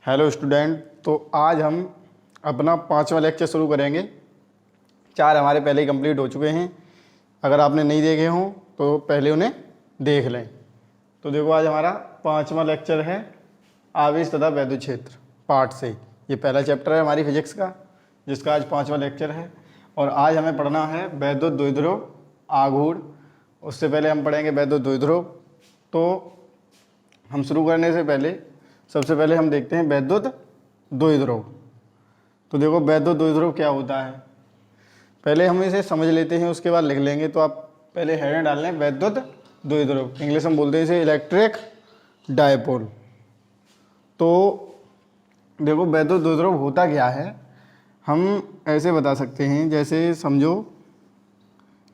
Hello student, तो आज हम अपना 5वां लेक्चर शुरू करेंगे। 4 हमारे पहले ही कंप्लीट हो चुके हैं। अगर आपने नहीं देखे हों तो पहले उन्हें देख लें। तो देखो, आज हमारा 5वां लेक्चर है आवेश तथा वैद्युत क्षेत्र पार्ट से। ये पहला चैप्टर है हमारी फिजिक्स का, जिसका आज 5वां लेक्चर है। और आज हमें पढ़ना है वैद्युत द्विध्रुव आघूर्ण। उससे पहले हम पढ़ेंगे वैद्युत द्विध्रुव। तो हम शुरू करने से पहले सबसे पहले हम देखते हैं वैद्युत द्विध्रुव। तो देखो, वैद्युत द्विध्रुव क्या होता है, पहले हम इसे समझ लेते हैं, उसके बाद लिख लेंगे। तो आप पहले हेडिंग डाल लें वैद्युत द्विध्रुव। इंग्लिश में बोलते हैं इसे इलेक्ट्रिक डायपोल। तो देखो, वैद्युत द्विध्रुव होता क्या है, हम ऐसे बता सकते हैं। जैसे समझो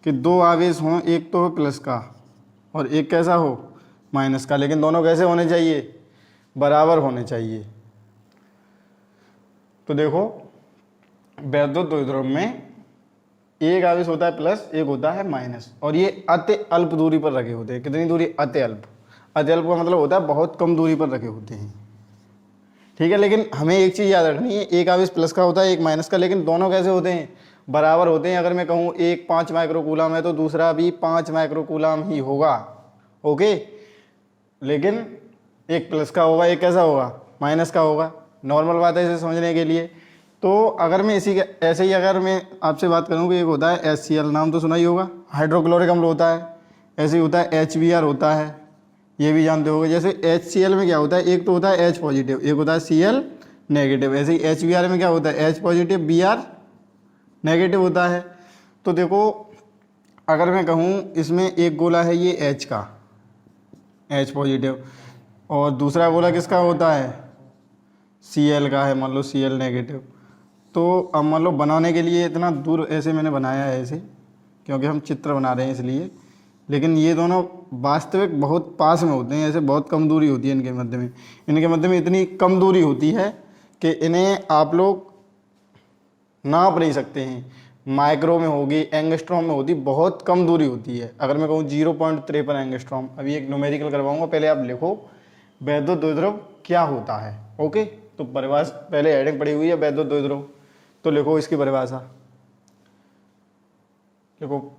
कि 2 आवेश हों, एक तो हो प्लस का और एक कैसा हो, माइनस का। लेकिन दोनों कैसे होने चाहिए, बराबर होने चाहिए। तो देखो, वैद्युत द्विध्रुव में एक आवेश होता है प्लस, एक होता है माइनस, और ये अति अल्प दूरी पर रखे होते हैं। कितनी दूरी, अति अल्प। अति अल्प का मतलब होता है बहुत कम दूरी पर रखे होते हैं, ठीक है। लेकिन हमें एक चीज़ याद रखनी है, एक आवेश प्लस का होता है, एक माइनस का, लेकिन दोनों कैसे होते हैं, बराबर होते हैं। अगर मैं कहूँ एक 5 माइक्रोकूलम है तो दूसरा भी 5 माइक्रोकूलम ही होगा, ओके। लेकिन एक प्लस का होगा, एक कैसा होगा, माइनस का होगा। नॉर्मल बात है इसे समझने के लिए। तो अगर मैं इसी के ऐसे ही अगर मैं आपसे बात करूँ कि एक होता है HCl, नाम तो सुना ही होगा, हाइड्रोक्लोरिक अम्ल होता है। ऐसे ही होता है HBr होता है, ये भी जानते होगे। जैसे HCl में क्या होता है, एक तो होता है H पॉजिटिव, एक होता है Cl नेगेटिव। ऐसे ही HBr में क्या होता है, H पॉजिटिव Br नेगेटिव होता है। तो देखो, अगर मैं कहूँ इसमें एक गोला है ये H का, H पॉजिटिव, और दूसरा गोला किसका होता है, Cl का है, मान लो Cl नेगेटिव। तो अब मान लो बनाने के लिए इतना दूर ऐसे मैंने बनाया है ऐसे, क्योंकि हम चित्र बना रहे हैं इसलिए। लेकिन ये दोनों वास्तविक बहुत पास में होते हैं, ऐसे बहुत कम दूरी होती है इनके मध्य में। इनके मध्य में इतनी कम दूरी होती है कि इन्हें आप लोग नाप नहीं सकते हैं। माइक्रो में होगी, एंगस्ट्रॉम में होती, बहुत कम दूरी होती है। अगर मैं कहूँ 0.53 एंगस्ट्रॉम, अभी एक न्यूमेरिकल करवाऊंगा, पहले आप लिखो वैद्युत द्विध्रुव क्या होता है, ओके। तो परिभाषा पहले हेडिंग पड़ी हुई है वैद्युत द्विध्रुव, तो लिखो इसकी परिभाषा। देखो,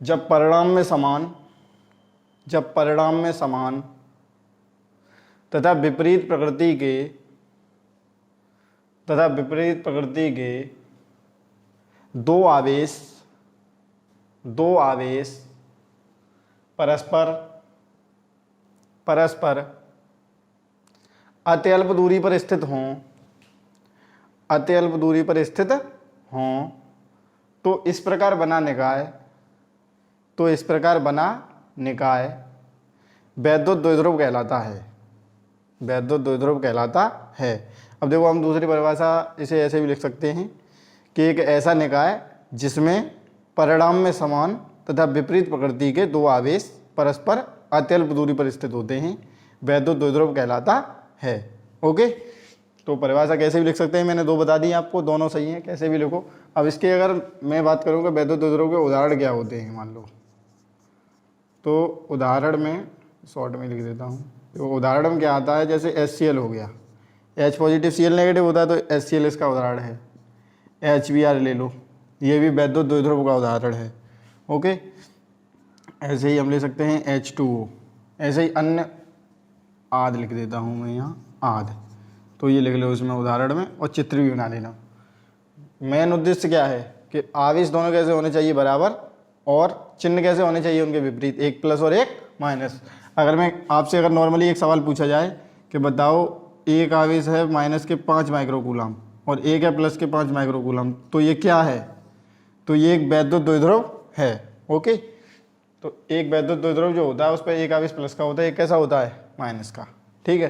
जब परिणाम में समान तथा विपरीत प्रकृति के दो आवेश परस्पर अत्यल्प दूरी पर हों, तो इस प्रकार बना निकाय वैद्युत द्विध्रुव कहलाता है। अब देखो, हम दूसरी परिभाषा इसे ऐसे भी लिख सकते हैं कि एक ऐसा निकाय जिसमें परिणाम में समान तथा विपरीत प्रकृति के 2 आवेश परस्पर अत्यल्प दूरी पर स्थित होते हैं, वैद्युत द्विध्रुव कहलाता है, ओके। तो परिभाषा कैसे भी लिख सकते हैं, मैंने 2 बता दी आपको, दोनों सही हैं, कैसे भी लिखो। अब इसके अगर मैं बात करूँगा वैद्युत द्विध्रुव के उदाहरण क्या होते हैं, मान लो, तो उदाहरण में शॉर्ट में लिख देता हूँ। तो उदाहरण में क्या आता है, जैसे HCl हो गया, H पॉजिटिव Cl नेगेटिव होता है, तो HCl इसका उदाहरण है। HBr ले लो, ये भी वैद्युत द्विध्रुव का उदाहरण है, ओके। ऐसे ही हम ले सकते हैं H2O, ऐसे ही अन्य आद लिख देता हूँ मैं यहाँ, आद। तो ये लिख लो उसमें उदाहरण में, और चित्र भी बना लेना। मेन उद्देश्य क्या है कि आवेश दोनों कैसे होने चाहिए, बराबर, और चिन्ह कैसे होने चाहिए उनके विपरीत, एक प्लस और एक माइनस। अगर मैं आपसे अगर नॉर्मली एक सवाल पूछा जाए कि बताओ एक आवेश है माइनस के 5 माइक्रोकूलम और एक है प्लस के 5 माइक्रोकूलम, तो ये क्या है, तो ये एक वैद्युत द्विध्रुव है, ओके। तो एक वैद्युत द्विध्रुव जो होता है उस पर एक आवेश प्लस का होता है, एक कैसा होता है, माइनस का, ठीक है।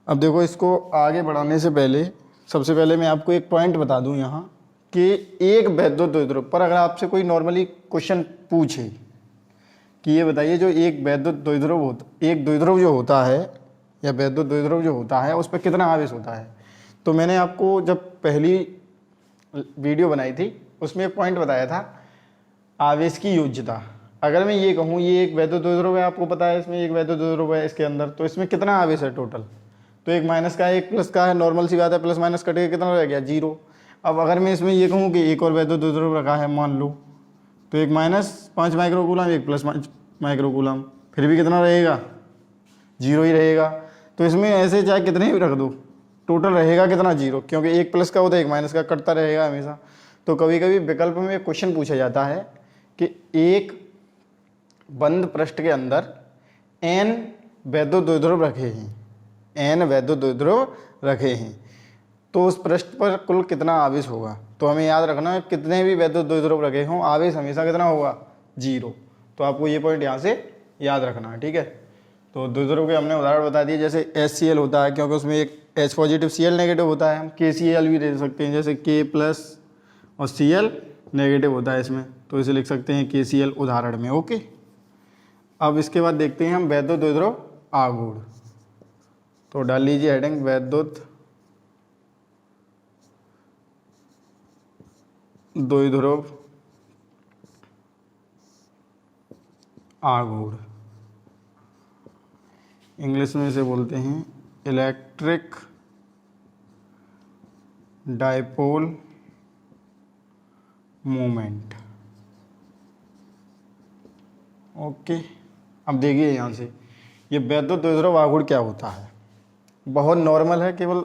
अब देखो, इसको आगे बढ़ाने से पहले सबसे पहले मैं आपको एक पॉइंट बता दूं यहाँ कि एक वैद्युत द्विध्रुव पर अगर आपसे कोई नॉर्मली क्वेश्चन पूछे कि ये बताइए जो एक वैद्युत द्विध्रुव एक द्विध्रुव जो होता है या वैद्युत द्विध्रुव जो होता है उस पर कितना आवेश होता है, तो मैंने आपको जब पहली वीडियो बनाई थी उसमें एक पॉइंट बताया था, आवेश की योज्यता। अगर मैं ये कहूँ ये एक वैद्युत द्विध्रुव है, आपको पता है इसमें एक वैद्युत द्विध्रुव है इसके अंदर, तो इसमें कितना आवेश है टोटल, तो एक माइनस का है एक प्लस का है, नॉर्मल सी बात है, प्लस माइनस कट के कितना रह गया 0। अब अगर मैं इसमें ये कहूँ कि एक और वैद्युत द्विध्रुव रखा है मान लो, तो एक -5 माइक्रोकूलम एक +5 माइक्रोकूलम, फिर भी कितना रहेगा 0 ही रहेगा। तो इसमें ऐसे चाहे कितने भी रख दो टोटल रहेगा कितना 0, क्योंकि एक प्लस का होता है एक माइनस का, कटता रहेगा हमेशा। तो कभी कभी विकल्प में एक क्वेश्चन पूछा जाता है कि एक बंद पृष्ठ के अंदर n वैद्युत द्विध्रुव रखे हैं, n वैद्युत द्विध्रुव रखे हैं, तो उस पृष्ठ पर कुल कितना आवेश होगा। तो हमें याद रखना है कितने भी वैद्युत द्विध्रुव रखे हों आवेश हमेशा कितना होगा 0। तो आपको ये पॉइंट यहाँ से याद रखना है, ठीक है। तो द्विध्रुव के हमने उदाहरण बता दिए, जैसे HCl होता है क्योंकि उसमें एक H पॉजिटिव Cl नेगेटिव होता है, हम KCl भी दे सकते हैं, जैसे K+ और Cl नेगेटिव होता है इसमें, तो इसे लिख सकते हैं KCl उदाहरण में। ओके, अब इसके बाद देखते हैं हम वैद्युत द्विध्रुव आघूर्ण। तो डाल लीजिए हेडिंग वैद्युत द्विध्रुव आघूर्ण, इंग्लिश में इसे बोलते हैं इलेक्ट्रिक डाइपोल मोमेंट। ओके, अब देखिए यहाँ से ये वैद्युत द्विध्रुव आघूर्ण क्या होता है, बहुत नॉर्मल है, केवल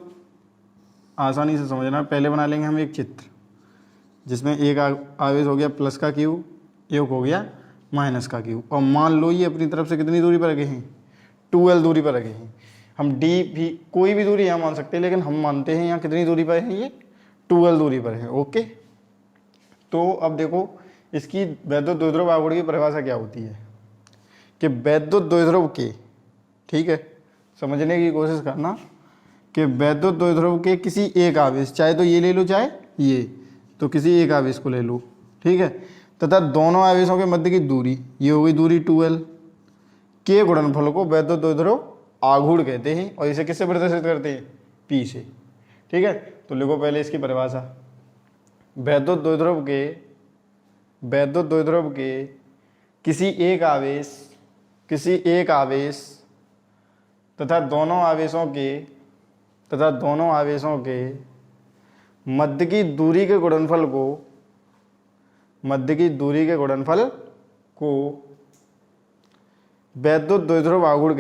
आसानी से समझना। पहले बना लेंगे हम एक चित्र जिसमें एक आवेश हो गया प्लस का Q, एक हो गया माइनस का Q, और मान लो ये अपनी तरफ से कितनी दूरी पर रखे हैं 2L दूरी पर रखे हैं। हम D भी कोई भी दूरी यहाँ मान सकते हैं, लेकिन हम मानते हैं यहाँ कितनी दूरी पर है, ये 2L दूरी पर है। ओके, तो अब देखो इसकी वैद्युत द्विध्रुव आघूर्ण की परिभाषा क्या होती है कि वैद्युत द्विध्रुव के, ठीक है, समझने की कोशिश करना कि वैद्युत द्विध्रुव के किसी एक आवेश, चाहे तो ये ले लो चाहे ये, तो किसी एक आवेश को ले लो, ठीक है, तथा दोनों आवेशों के मध्य की दूरी, ये हो गई दूरी 2L, के गुणनफल को वैद्युत द्विध्रुव आघूर्ण कहते हैं, और इसे किससे प्रदर्शित करते हैं P से, ठीक है। तो लिखो पहले इसकी परिभाषा, वैद्युत द्विध्रुव के किसी एक आवेश तथा दोनों आवेशों के मध्य की दूरी के गुणनफल को वैद्युत द्विध्रुव आघूर्ण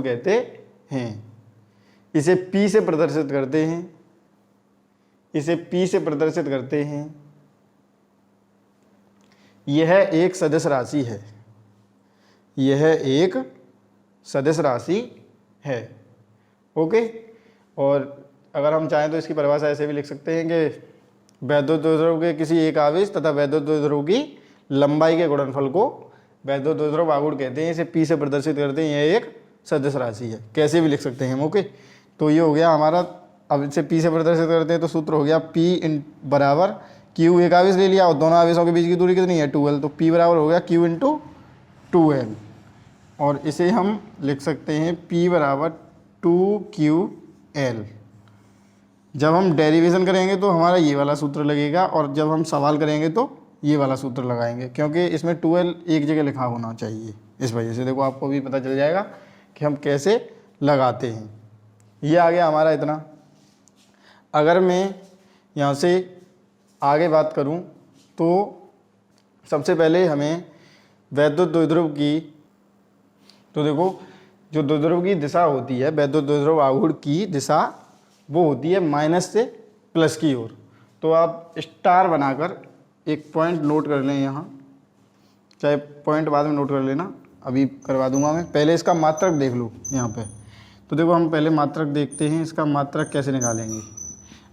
कहते हैं। इसे P से प्रदर्शित करते हैं। यह एक सदिश राशि है। ओके, और अगर हम चाहें तो इसकी परिभाषा ऐसे भी लिख सकते हैं कि वैद्युत द्विध्रुव के किसी एक आवेश तथा वैद्युत द्विध्रुव की लंबाई के गुणनफल को वैद्युत द्विध्रुव आघूर्ण कहते हैं, इसे P से प्रदर्शित करते हैं, यह एक सदिश राशि है, कैसे भी लिख सकते हैं हम। ओके, तो ये हो गया हमारा, अब इसे P से प्रदर्शित करते हैं तो सूत्र हो गया P बराबर Q, एक आवेश ले लिया और दोनों आवेशों के बीच की दूरी कितनी है 2L, तो P बराबर हो गया Q × 2L, और इसे हम लिख सकते हैं P बराबर 2QL। जब हम डेरिवेशन करेंगे तो हमारा ये वाला सूत्र लगेगा, और जब हम सवाल करेंगे तो ये वाला सूत्र लगाएंगे, क्योंकि इसमें 2L एक जगह लिखा होना चाहिए, इस वजह से। देखो आपको भी पता चल जाएगा कि हम कैसे लगाते हैं। ये आ गया हमारा इतना। अगर मैं यहाँ से आगे बात करूँ तो सबसे पहले हमें वैद्युत द्विध्रुव की, तो देखो जो द्विध्रुव की दिशा होती है, वैद्युत द्विध्रुव आघूर्ण की दिशा वो होती है माइनस से प्लस की ओर। तो आप स्टार बनाकर एक पॉइंट नोट कर लें यहाँ, चाहे पॉइंट बाद में नोट कर लेना, अभी करवा दूंगा मैं। पहले इसका मात्रक देख लो यहाँ पे। तो देखो हम पहले मात्रक देखते हैं, इसका मात्रक कैसे निकालेंगे।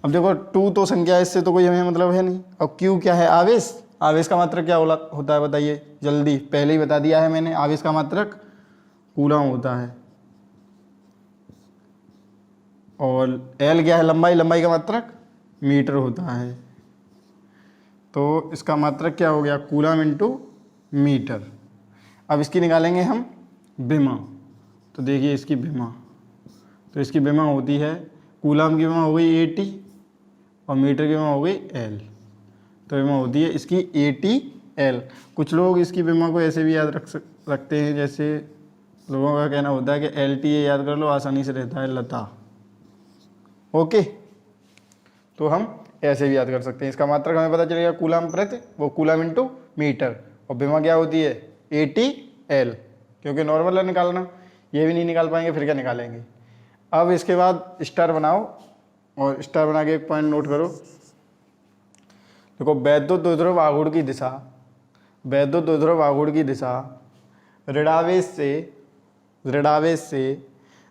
अब देखो 2 तो संख्या है, इससे तो कोई हमें मतलब है नहीं। और Q क्या है, आवेश। आवेश का मात्रक क्या होता है बताइए जल्दी, पहले ही बता दिया है मैंने, आवेश का मात्रक कूलम होता है। और L क्या है, लंबाई का मात्रक मीटर होता है। तो इसका मात्रक क्या हो गया, कूलम × मीटर। अब इसकी निकालेंगे हम विमा। तो देखिए इसकी विमा, तो इसकी विमा होती है, कूलम की विमा हो गई 80 और मीटर की विमा हो गई L। तो विमा होती है इसकी 80 एल। कुछ लोग इसकी विमा को ऐसे भी याद रखते हैं, जैसे लोगों का कहना होता है कि LTA याद कर लो, आसानी से रहता है लता। ओके, तो हम ऐसे भी याद कर सकते हैं। इसका मात्रक हमें पता चलेगा कूलम प्रति, वो कूलम इंटू मीटर, और विमा क्या होती है ATL, क्योंकि नॉर्मल है निकालना, ये भी नहीं निकाल पाएंगे फिर क्या निकालेंगे। अब इसके बाद स्टार बनाओ, और स्टार बना के एक पॉइंट नोट करो। देखो वैद्युत द्विध्रुव आघूर्ण की दिशा, वैद्युत द्विध्रुव आघूर्ण की दिशा ऋणावेश से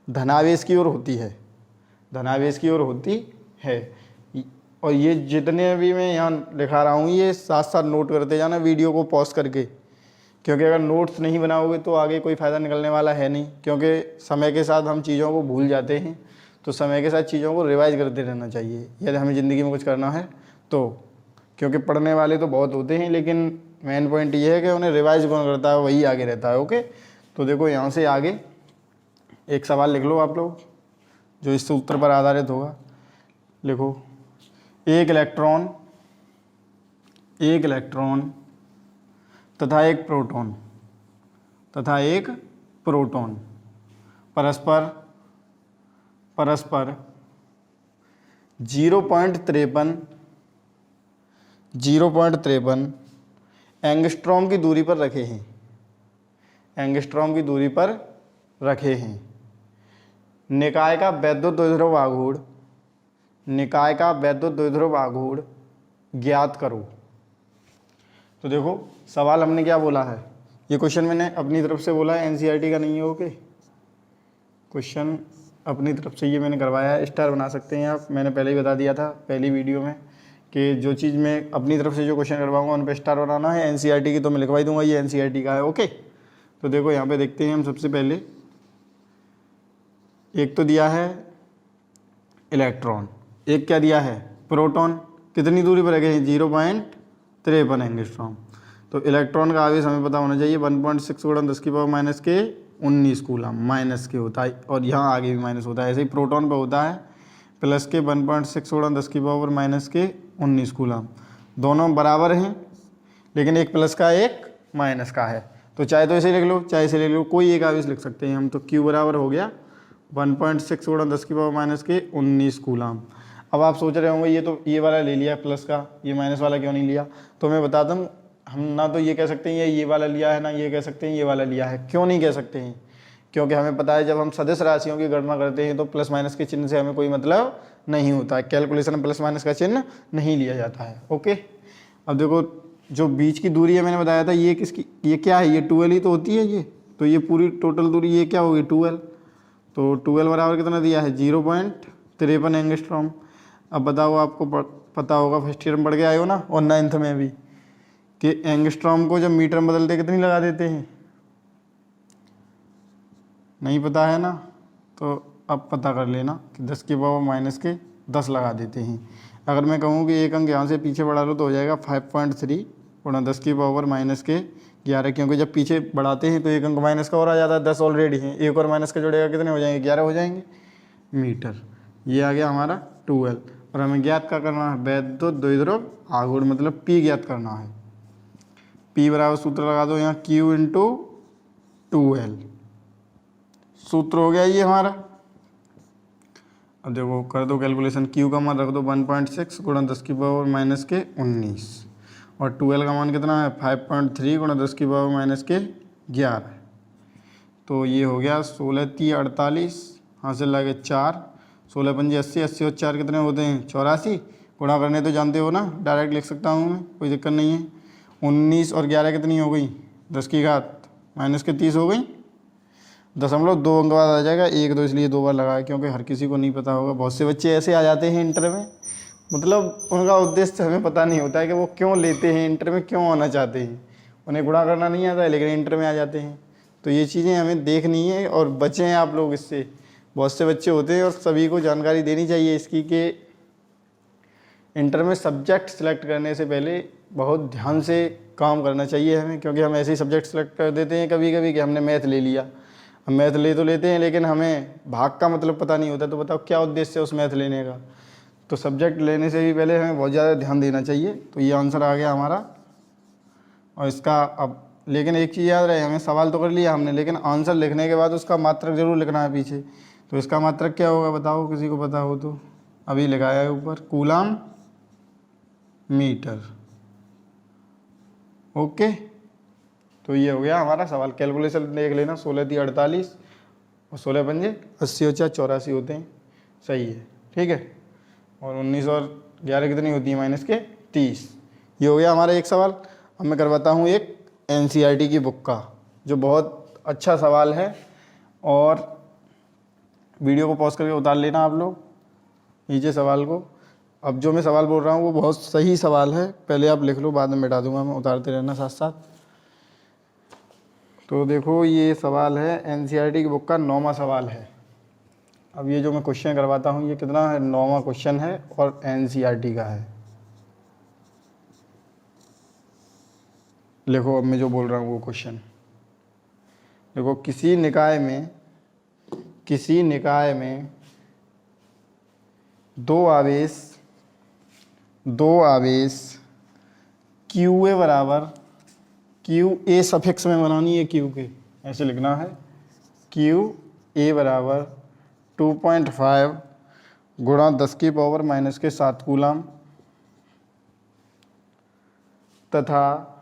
धनावेश की ओर होती है, धनावेश की ओर होती है। और ये जितने भी मैं यहाँ लिखा रहा हूँ ये साथ साथ नोट करते जाना वीडियो को पॉज करके, क्योंकि अगर नोट्स नहीं बनाओगे तो आगे कोई फ़ायदा निकलने वाला है नहीं, क्योंकि समय के साथ हम चीज़ों को भूल जाते हैं। तो समय के साथ चीज़ों को रिवाइज करते रहना चाहिए यदि हमें ज़िंदगी में कुछ करना है तो, क्योंकि पढ़ने वाले तो बहुत होते हैं लेकिन मेन पॉइंट ये है कि उन्हें रिवाइज कौन करता है, वही आगे रहता है। ओके, तो देखो यहाँ से आगे एक सवाल लिख लो आप लोग जो इस सूत्र पर आधारित होगा। लिखो एक इलेक्ट्रॉन तथा एक प्रोटॉन परस्पर 0.53 एंगस्ट्रॉम की दूरी पर रखे हैं, एंगस्ट्रॉम की दूरी पर रखे हैं। निकाय का वैद्युत द्विध्रुव आघूर्ण, निकाय का वैद्युत द्विध्रुव आघूर्ण ज्ञात करो। तो देखो सवाल हमने क्या बोला है, ये क्वेश्चन मैंने अपनी तरफ से बोला है, NCERT का नहीं है। ओके, क्वेश्चन अपनी तरफ से ये मैंने करवाया है। स्टार बना सकते हैं आप, मैंने पहले ही बता दिया था पहली वीडियो में कि जो चीज़ मैं अपनी तरफ से जो क्वेश्चन करवाऊंगा उन पे स्टार बनाना है। NCERT की तो मैं लिखवा ही दूंगा, ये NCERT का है। ओके, तो देखो यहाँ पे देखते हैं हम सबसे पहले, एक तो दिया है इलेक्ट्रॉन, एक क्या दिया है प्रोटॉन, कितनी दूरी पर रखे हैं 0.53 एंगस्ट्रॉम। तो इलेक्ट्रॉन का आवेश हमें पता होना चाहिए 1.6 गुणा 10⁻⁻⁰ कूलम, माइनस के होता है और यहाँ आगे भी माइनस होता है। ऐसे ही प्रोटॉन पर होता है प्लस के 1.6 गुणा 10⁻⁻⁰ कूलम। दोनों बराबर हैं लेकिन एक प्लस का एक माइनस का है, तो चाहे तो ऐसे लिख लो चाहे ऐसे लिख लो, कोई एक आवेश लिख सकते हैं हम। तो Q बराबर हो गया 1.6 गुणा 10⁻⁻⁰ कूलम। अब आप सोच रहे होंगे ये तो ये वाला ले लिया प्लस का, ये माइनस वाला क्यों नहीं लिया। तो मैं बताता हूँ, हम ना तो ये कह सकते हैं ये वाला लिया है, ना ये कह सकते हैं ये वाला लिया है। क्यों नहीं कह सकते हैं, क्योंकि हमें पता है जब हम सदिश राशियों की गणना करते हैं तो प्लस माइनस के चिन्ह से हमें कोई मतलब नहीं होता है, कैलकुलेशन में प्लस माइनस का चिन्ह नहीं लिया जाता है। ओके, अब देखो जो बीच की दूरी है मैंने बताया था ये किसकी, ये क्या है, ये 12 ही तो होती है ये, तो ये पूरी टोटल दूरी ये क्या होगी 12। तो 12 बराबर कितना दिया है 0.53 एंगस्ट्रॉम। अब बताओ, आपको पता होगा फर्स्ट ईयर में पढ़ के आए हो ना, और 9th में भी, कि एंगस्ट्रॉम को जब मीटर में बदलते कितनी लगा देते हैं, नहीं पता है ना, तो अब पता कर लेना कि 10⁻⁻10 लगा देते हैं। अगर मैं कहूँ कि एक अंक यहाँ से पीछे बढ़ा लो तो हो जाएगा 5.3 गुणा 10⁻⁻11, क्योंकि जब पीछे बढ़ाते हैं तो एक अंक माइनस का और आ जाता है, 10 ऑलरेडी है, एक और माइनस का जोड़ेगा कितने हो जाएंगे 11 हो जाएंगे मीटर। ये आ गया हमारा 12, और हमें ज्ञात क्या करना है वैद्युत द्विध्रुव आघूर्ण, मतलब P ज्ञात करना है। P बराबर सूत्र लगा दो यहाँ Q × 2L, सूत्र हो गया ये हमारा। अब देखो कर दो कैलकुलेशन, Q का मान रख दो 1.6 गुणा 10⁻⁻19 और 2L का मान कितना है 5.3 गुणा 10⁻⁻11। तो ये हो गया 16×3 = 48, हासिल लगे 4, 16×5 = 80, 80 और 4 कितने होते हैं 84। गुणा करने तो जानते हो ना, डायरेक्ट लिख सकता हूँ मैं, कोई दिक्कत नहीं है। 19 और 11 कितनी हो गई 10 की घात -30 हो गई, 0.2 अंक बाद आ जाएगा 1 2, इसलिए 2 बार लगाया क्योंकि हर किसी को नहीं पता होगा। बहुत से बच्चे ऐसे आ जाते हैं इंटर में, मतलब उनका उद्देश्य हमें पता नहीं होता है कि वो क्यों लेते हैं, इंटर में क्यों आना चाहते हैं। उन्हें गुणा करना नहीं आता है लेकिन इंटर में आ जाते हैं। तो ये चीज़ें हमें देखनी है और बचें आप लोग इससे। बहुत से बच्चे होते हैं और सभी को जानकारी देनी चाहिए इसकी कि इंटर में सब्जेक्ट सेलेक्ट करने से पहले बहुत ध्यान से काम करना चाहिए हमें, क्योंकि हम ऐसे ही सब्जेक्ट सेलेक्ट कर देते हैं कभी कभी कि हमने मैथ ले लिया। हम मैथ ले तो लेते हैं लेकिन हमें भाग का मतलब पता नहीं होता, तो बताओ क्या उद्देश्य है उस मैथ लेने का। तो सब्जेक्ट लेने से भी पहले हमें बहुत ज़्यादा ध्यान देना चाहिए। तो ये आंसर आ गया हमारा और इसका अब लेकिन एक चीज़ याद रहे, हमें सवाल तो कर लिया हमने, लेकिन आंसर लिखने के बाद उसका मात्रक जरूर लिखना है पीछे। तो इसका मात्रक क्या होगा बताओ, किसी को पता हो तो। अभी लिखाया है ऊपर, कूलम मीटर। ओके, तो ये हो गया हमारा सवाल। कैलकुलेशन देख लेना, 16×3 = 48 और 16 पंजे 80 और 4 84 होते हैं, सही है, ठीक है। और 19 और 11 कितनी होती है, -30। ये हो गया हमारा एक सवाल। अब मैं करवाता हूँ एक NCERT की बुक का, जो बहुत अच्छा सवाल है, और वीडियो को पॉज करके उतार लेना आप लोग नीचे सवाल को। अब जो मैं सवाल बोल रहा हूँ वो बहुत सही सवाल है, पहले आप लिख लो, बाद में मिटा दूंगा मैं, उतारते रहना साथ साथ। तो देखो ये सवाल है NCERT की बुक का 9वां सवाल है। अब ये जो मैं क्वेश्चन करवाता हूँ ये कितना है, 9वां क्वेश्चन है और NCERT का है। देखो अब मैं जो बोल रहा हूँ वो क्वेश्चन देखो, किसी निकाय में दो आवेश QA बराबर, QA सफिक्स में बनानी है, क्यू के ऐसे लिखना है, QA बराबर 2.5 गुणा 10⁻⁻⁷ कूलम, तथा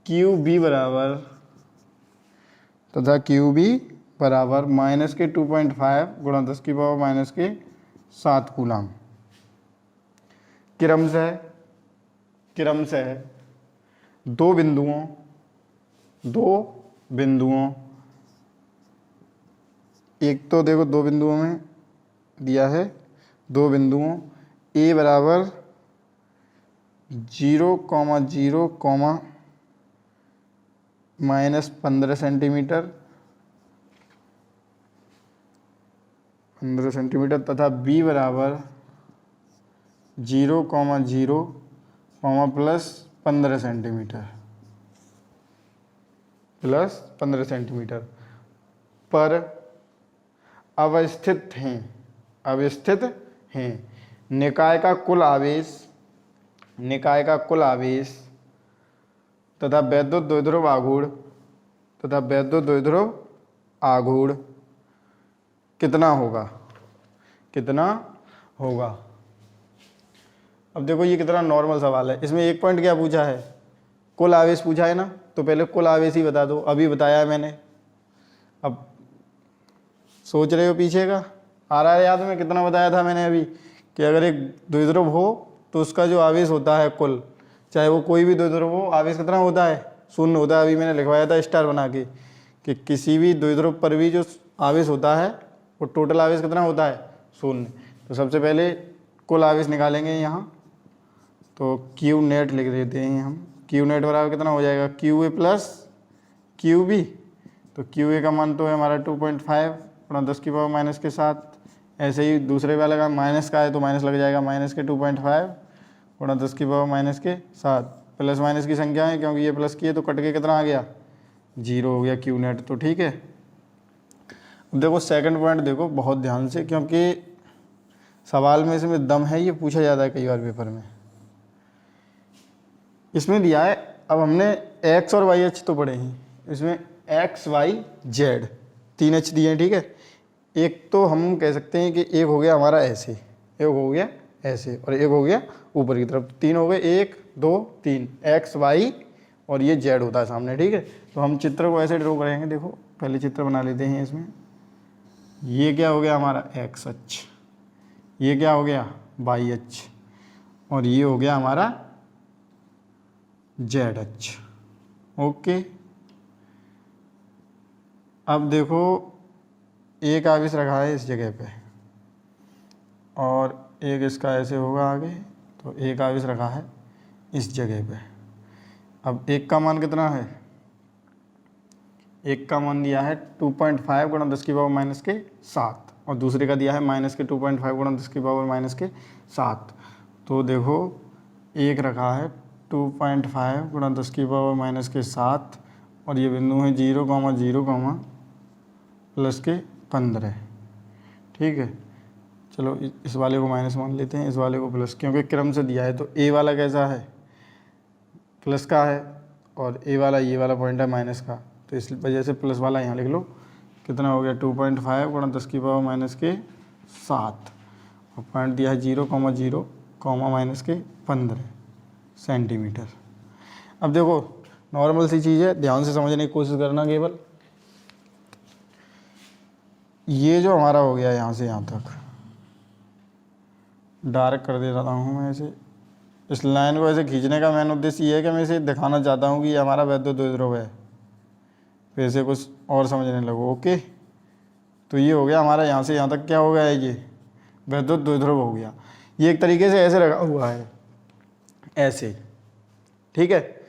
QB बराबर -2.5 गुणा 10⁻⁷ कूलम। क्रमशः दो बिंदुओं, एक तो देखो दो बिंदुओं में दिया है, दो बिंदुओं A बराबर 0,0, -15 सेंटीमीटर तथा B बराबर 0,0, +15 सेंटीमीटर पर अवस्थित हैं। निकाय का कुल आवेश तथा वैद्युत द्विध्रुव आघूर्ण कितना होगा। अब देखो ये कितना नॉर्मल सवाल है, इसमें एक पॉइंट क्या पूछा है, कुल आवेश पूछा है ना, तो पहले कुल आवेश ही बता दो, अभी बताया है मैंने। अब सोच रहे हो पीछे का, आ रहा है याद में कितना बताया था मैंने अभी, कि अगर एक द्विध्रुव हो तो उसका जो आवेश होता है कुल, चाहे वो कोई भी द्विध्रुव हो, आवेश कितना होता है, 0 होता है। अभी मैंने लिखवाया था स्टार बना के कि किसी भी द्विध्रुव पर भी जो आवेश होता है वो टोटल आवेश कितना होता है, 0। तो सबसे पहले कुल आवेश निकालेंगे यहाँ, तो क्यू नेट लिख देते हैं हम। क्यू नेट बराबर कितना हो जाएगा, QA प्लस QB। तो QA का मान तो है हमारा 2.5 गुणा 10⁻⁻⁷। ऐसे ही दूसरे वाले का माइनस का है तो माइनस लग जाएगा, -2.5 गुणा 10⁻⁻⁷। प्लस माइनस की संख्या है, क्योंकि ये प्लस की है तो कट के कितना आ गया, 0 हो गया क्यू नेट। तो ठीक है। अब देखो सेकंड पॉइंट देखो बहुत ध्यान से, क्योंकि सवाल में इसमें दम है, ये पूछा जाता है कई बार पेपर में। इसमें दिया है, अब हमने एक्स और वाई अक्ष तो पढ़े हैं, इसमें एक्स वाई जेड 3 अक्ष दिए हैं, ठीक है। एक तो हम कह सकते हैं कि एक हो गया हमारा ऐसे, एक हो गया ऐसे, और एक हो गया ऊपर की तरफ, 3 हो गए, 1 2 3, एक्स वाई और ये जेड होता है सामने, ठीक है। तो हम चित्र को ऐसे ड्रॉ करेंगे, देखो पहले चित्र बना लेते हैं इसमें। ये क्या हो गया हमारा एक्स अक्ष, ये क्या हो गया वाई अक्ष, और ये हो गया हमारा जेड अक्ष। ओके, अब देखो एक आवेश रखा है इस जगह पे, और एक इसका ऐसे होगा आगे, तो एक आवेश रखा है इस जगह पे। अब एक का मान कितना है, एक का मान दिया है 2.5 गुणा 10⁻⁻⁷, और दूसरे का दिया है -2.5 गुणा 10⁻⁻⁷। तो देखो एक रखा है 2.5 गुणा 10⁻⁻⁷, और ये बिंदु है 0,0, +15, ठीक है। चलो इस वाले को माइनस मान लेते हैं, इस वाले को प्लस, क्योंकि क्रम से दिया है। तो ए वाला कैसा है, प्लस का है, और ए वाला ये वाला पॉइंट है माइनस का, तो इस वजह से प्लस वाला यहाँ लिख लो। कितना हो गया 2.5 गुणा 10 की पावर माइनस के 7 और पॉइंट दिया है 0,0 माइनस के 15 सेंटीमीटर। अब देखो नॉर्मल सी चीज़ है, ध्यान से समझने की कोशिश करना। केवल ये जो हमारा हो गया यहाँ से यहाँ तक, डायरेक्ट कर दे रहा हूँ मैं ऐसे। इस लाइन को ऐसे खींचने का मेन उद्देश्य ये है कि मैं इसे दिखाना चाहता हूँ कि ये हमारा वैद्युत द्विध्रुव है। फिर से कुछ और समझने लगो। ओके, तो ये हो गया हमारा यहाँ से यहाँ तक क्या हो गया है, ये वैद्युत द्विध्रुव हो गया। ये एक तरीके से ऐसे रखा हुआ है, ऐसे, ठीक है।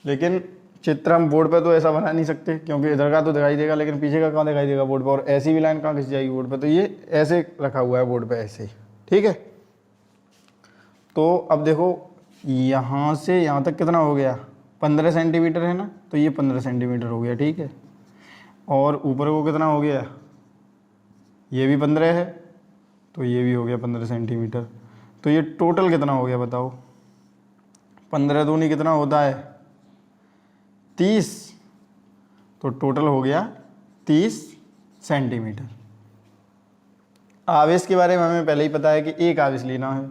लेकिन चित्र हम बोर्ड पे तो ऐसा बना नहीं सकते, क्योंकि इधर का तो दिखाई देगा लेकिन पीछे का कहाँ दिखाई देगा बोर्ड पर, और ऐसी भी लाइन कहाँ खिंच जाएगी बोर्ड पे। तो ये ऐसे रखा हुआ है बोर्ड पे ऐसे, ठीक है। तो अब देखो यहाँ से यहाँ तक कितना हो गया, 15 सेंटीमीटर है ना, तो ये 15 सेंटीमीटर हो गया, ठीक है। और ऊपर को कितना हो गया, ये भी 15 है, तो ये भी हो गया 15 सेंटीमीटर। तो ये टोटल कितना हो गया बताओ, 15 दूनी कितना होता है 30, तो टोटल हो गया 30 सेंटीमीटर। आवेश के बारे में हमें पहले ही पता है कि एक आवेश लेना है,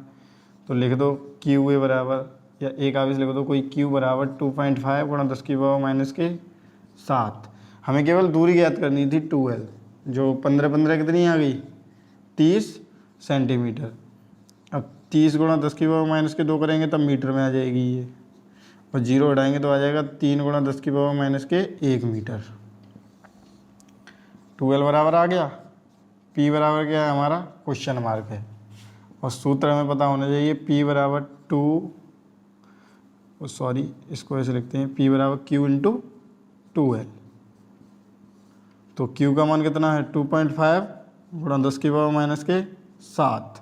तो लिख दो क्यू ए बराबर, या एक आवेश लिख दो कोई क्यू बराबर 2.5 गुणा 10 की पावर माइनस के 7। हमें केवल दूरी ज्ञात करनी थी 2L, जो 15 कितनी आ गई 30 सेंटीमीटर। अब 30 गुणा 10 की पावर माइनस के 2 करेंगे तब मीटर में आ जाएगी ये, और 0 हटाएंगे तो आ जाएगा 3 गुणा 10 की पावर माइनस के 1 मीटर। 2L बराबर आ गया, P बराबर क्या है हमारा क्वेश्चन मार्क है, और सूत्र हमें पता होना चाहिए P बराबर इसको ऐसे लिखते हैं P बराबर Q इंटू 2L। तो Q का मान कितना है 2.5 गुणा 10 की पावर माइनस के 7,